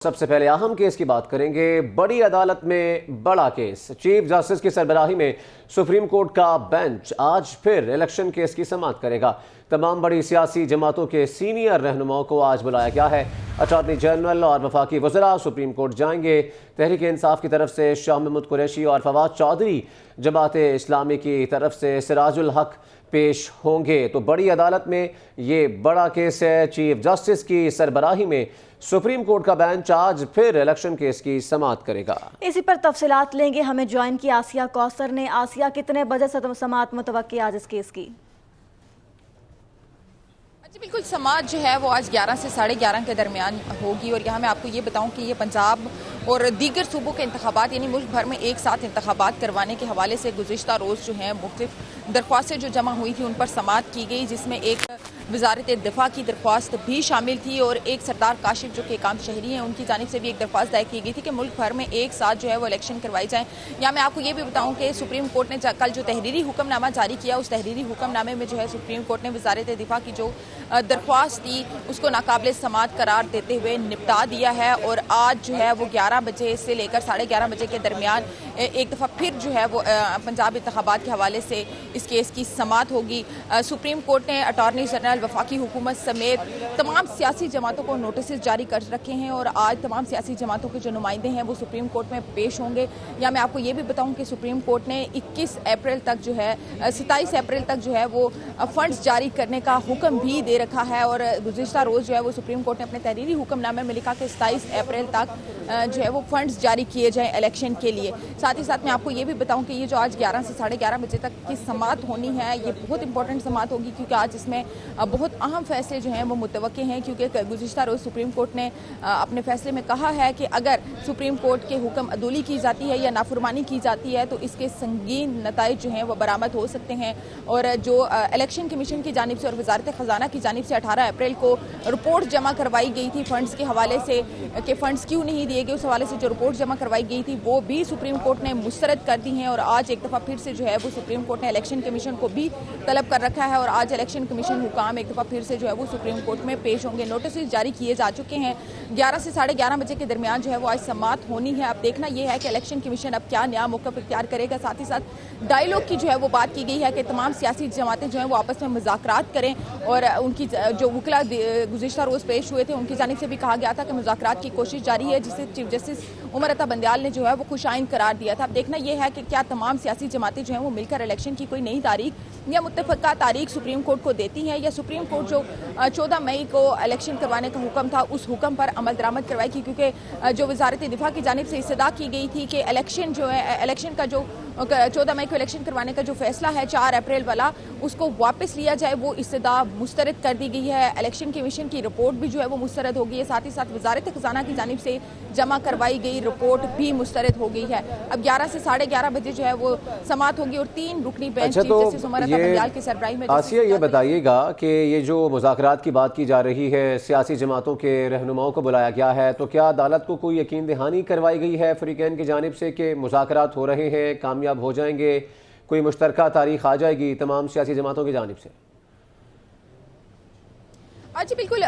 सबसे पहले अहम केस की बात करेंगे। बड़ी अदालत में बड़ा केस। चीफ जस्टिस की सरबराही में सुप्रीम कोर्ट का बेंच आज फिर इलेक्शन केस की समाअत करेगा। तमाम बड़ी सियासी जमातों के सीनियर रहनुमाओं को आज बुलाया गया है। अटॉर्नी जनरल और वफाकी वज़रा सुप्रीम कोर्ट जाएंगे। तहरीक इंसाफ की तरफ से शाह महमूद कुरैशी और फवाद चौधरी जमात इस्लामी की तरफ से सिराजुल हक पेश होंगे। तो बड़ी अदालत में ये बड़ा केस है। चीफ जस्टिस की सरबराही में सुप्रीम कोर्ट का बेंच आज फिर इलेक्शन केस की समाअत करेगा। इसी पर तफसीलात लेंगे। हमें ज्वाइन की आसिया कौसर ने। आसिया, कितने बजे समाअत मुतवक्की आज इस केस की? जी बिल्कुल, समाअत जो है वो आज 11 से 11:30 के दरमियान होगी। और यहाँ मैं आपको ये बताऊं कि ये पंजाब और दीगर सूबों के इंतखाबात यानी मुल्क भर में एक साथ इंतखाबात करवाने के हवाले से गुज़िश्ता रोज़ जो हैं मुख्तलिफ दरख्वास्तें जो जमा हुई थी उन पर समाअत की गई, जिसमें एक वजारत दिफा की दरख्वास्त भी शामिल थी और एक सरदार काशिफ जो कि काम शहरी हैं उनकी जानिब से भी एक दरख्वास्त दायर की गई थी कि मुल्क भर में एक साथ जो है वो इलेक्शन करवाई जाए। या मैं आपको ये भी बताऊं कि सुप्रीम कोर्ट ने कल जो तहरीरी हुक्मनामा जारी किया, उस तहरीरी हुक्मनामे में जो है सुप्रीम कोर्ट ने वजारत दिफा की जो दरख्वास्त थी उसको नाकाबिल समाअत करार देते हुए निपटा दिया है। और आज जो है वो 11 बजे से लेकर 11:30 बजे के दरमियान एक दफ़ा फिर जो है वो पंजाब इंतखाबात के हवाले से इस केस की समाअत होगी। सुप्रीम कोर्ट ने अटॉर्नी जनरल, वफाकी हुकूमत समेत तमाम सियासी जमातों को नोटिस जारी कर रखे हैं और आज तमाम सियासी जमातों के जो नुमाइंदे हैं वो सुप्रीम कोर्ट में पेश होंगे। या मैं आपको ये भी बताऊं कि सुप्रीम कोर्ट ने 21 अप्रैल तक जो है 27 अप्रैल तक जो है वो फंड्स जारी करने का हुक्म भी दे रखा है। और गुज़िश्ता रोज़ जो है वो सुप्रीम कोर्ट ने अपने तहरीरी हुक्मनामे में लिखा कि 27 अप्रैल तक जो है वो फंड्स जारी किए जाएँ इलेक्शन के लिए। साथ ही साथ मैं आपको ये भी बताऊँ कि ये जो आज 11 से 11:30 बजे तक की समाअत होनी है ये बहुत इंपॉर्टेंट समाअत होगी, क्योंकि आज इसमें बहुत अहम फैसले जो हैं वो मुतवक्के हैं। क्योंकि गुज़िश्ता रोज़ सुप्रीम कोर्ट ने अपने फैसले में कहा है कि अगर सुप्रीम कोर्ट के हुक्म अदूली की जाती है या नाफरमानी की जाती है तो इसके संगीन नताइज जो हैं वो बरामद हो सकते हैं। और जो इलेक्शन कमीशन की जानिब से और वजारत ख़जाना की जानिब से 18 अप्रैल को रिपोर्ट जमा करवाई गई थी फंड्स के हवाले से कि फ़ंड्स क्यों नहीं दिए गए, उस हवाले से जो रिपोर्ट जमा करवाई गई थी वो भी सुप्रीम कोर्ट ने मुस्तरद कर दी हैं। और आज एक दफ़ा फिर से जो है वो सुप्रीम कोर्ट ने इलेक्शन कमीशन को भी तलब कर रखा है और आज इलेक्शन कमीशन हुकाम एक दफ़ा फिर से जो है वो सुप्रीम कोर्ट में पेश होंगे। नोटिस जारी किए जा चुके हैं। 11 से 11:30 बजे के दरमियान जो है वो आज समाअत होनी है। अब देखना ये है कि इलेक्शन कमीशन अब क्या नया मौक़िफ़ इख्तियार करेगा। साथ ही साथ डायलॉग की जो है वो बात की गई है कि तमाम सियासी जमातें जो हैं वो आपस में मुज़ाकरात करें। और उनकी जो वकला गुज़िश्ता रोज़ पेश हुए थे उनकी जानिब से भी कहा गया था कि मुज़ाकरात की कोशिश जारी है, जिसे चीफ जस्टिस उमर अता बंदयाल ने जो है वो खुशाइन करार दिया था। अब देखना यह है कि क्या तमाम सियासी जमातें जो हैं वो मिलकर इलेक्शन की कोई नई तारीख या मुत्तफ़क़ा तारीख सुप्रीम कोर्ट को देती हैं, या सुप्रीम कोर्ट जो 14 मई को इलेक्शन करवाने का हुक्म था उस हुक्म पर अमल दरामद करवाएगी। क्योंकि जो वजारत दिफा की जानिब से इस्तदा की गई थी कि इलेक्शन जो है इलेक्शन का जो 14 मई को इलेक्शन करवाने का जो फैसला है 4 अप्रैल वाला उसको वापस लिया जाए, वो इस्तदा मुस्तरद कर दी गई है। इलेक्शन कमीशन की रिपोर्ट भी जो है वो मुस्तरद हो गई है। साथ ही साथ वजारत ख़जाना की जानिब से जमा करवाई गई रिपोर्ट भी मुस्तरद हो गई है। अब 11 से 11:30 बजे जो है वो समाअत होगी और 3 रुकनी bench chief justice Umar Ata Bandial की सरबराही में। आसिया, ये बताइएगा कि ये जो मुज़ाकरात की बात की जा रही है, सियासी जमातों के रहनुमाओं को बुलाया गया है, तो क्या अदालत को कोई यकीन दहानी करवाई गई है फ़रीक़ैन की जानिब से कि मुज़ाकरात हो रहे हैं, कामयाब हो जाएंगे, कोई मुश्तरका तारीख आ जाएगी तमाम सियासी जमातों की जानिब से? जी बिल्कुल,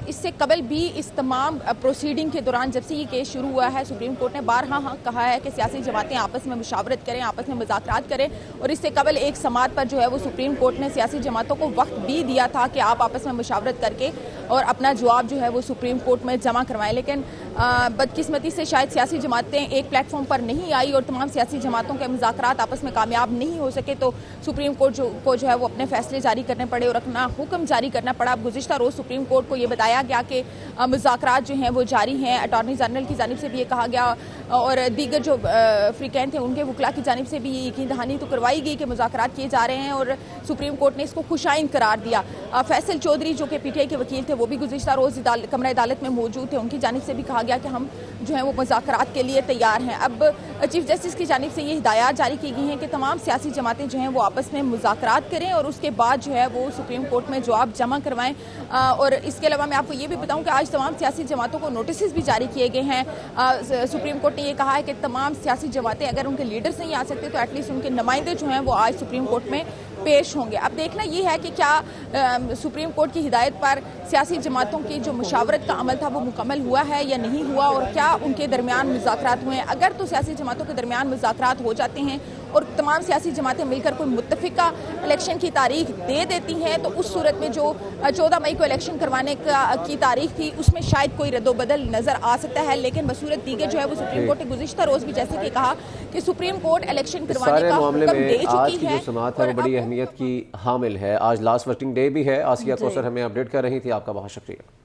इससे कबल भी इस तमाम प्रोसीडिंग के दौरान जब से ये केस शुरू हुआ है सुप्रीम कोर्ट ने बारहा कहा है कि सियासी जमातें आपस में मुशावरत करें, आपस में मुज़ाकरात करें। और इससे कबल एक समाअत पर जो है वो सुप्रीम कोर्ट ने सियासी जमातों को वक्त भी दिया था कि आप आपस में मुशावरत करके और अपना जवाब जो है वो सुप्रीम कोर्ट में जमा करवाएं। लेकिन बदकिस्मती से शायद सियासी जमातें एक प्लेटफॉर्म पर नहीं आई और तमाम सियासी जमातों के मुज़ाकरात आपस में कामयाब नहीं हो सके, तो सुप्रीम कोर्ट को जो है वो अपने फैसले जारी करने पड़े और अपना हुक्म जारी करना पड़ा। अब गुज़िश्ता रोज़ सुप्रीम कोर्ट को ये बताया गया कि मुज़ाकरात जो हैं वो जारी हैं। अटॉर्नी जनरल की जानिब से भी ये कहा गया और दीगर जो फ़रीक़ैन थे उनके वकला की जानिब से भी ये यकीन दहानी तो करवाई गई कि मुज़ाकरात किए जा रहे हैं और सुप्रीम कोर्ट ने इसको खुशाइन करार दिया। फैसल चौधरी जो कि पीटीआई के वकील थे वो भी गुज़िश्ता रोज़ कमरा अदालत में मौजूद थे, उनकी जानिब से भी कहा गया कि हम जो है वो मुज़ाकरात के लिए तैयार हैं। अब चीफ जस्टिस की जानिब से ये हिदायत जारी की गई हैं कि तमाम सियासी जमातें जो हैं वो आपस में मुज़ाकरात करें और उसके बाद जो है वो सुप्रीम कोर्ट में जवाब जमा करवाएं। और इसके अलावा मैं आपको ये भी बताऊं कि आज तमाम सियासी जमातों को नोटिस भी जारी किए गए हैं। सुप्रीम कोर्ट ने ये कहा है कि तमाम सियासी जमातें अगर उनके लीडर्स नहीं आ सकते तो एटलीस्ट उनके नुमाइंदे जो हैं वो आज सुप्रीम कोर्ट में पेश होंगे। अब देखना ये है कि क्या सुप्रीम कोर्ट की हिदायत पर सियासी जमातों की जो मुशावरत का अमल था वो मुकम्मल हुआ है या नहीं हुआ, और क्या उनके दरमियान मुज़ाकरात हुए हैं। अगर तो सियासी जमातों के दरमियान मुज़ाकरात हो जाते हैं और तमाम सियासी जमातें मिलकर कोई मुत्तफ़िका इलेक्शन की तारीख दे देती हैं, तो उस सूरत में जो 14 मई को इलेक्शन करवाने की तारीख थी उसमें शायद कोई रद्दोबदल नज़र आ सकता है। लेकिन बसूरत दीगर जो है वो सुप्रीम कोर्ट ने गुज़िश्ता रोज़ भी जैसे कि कहा कि सुप्रीम कोर्ट इलेक्शन करवाने का हुक्म दे चुकी है। समाअत है वो बड़ी अहमियत की हामिल है। आज लास्ट वर्किंग डे भी है। आसिया कौसर हमें अपडेट कर रही थी। आपका बहुत शुक्रिया।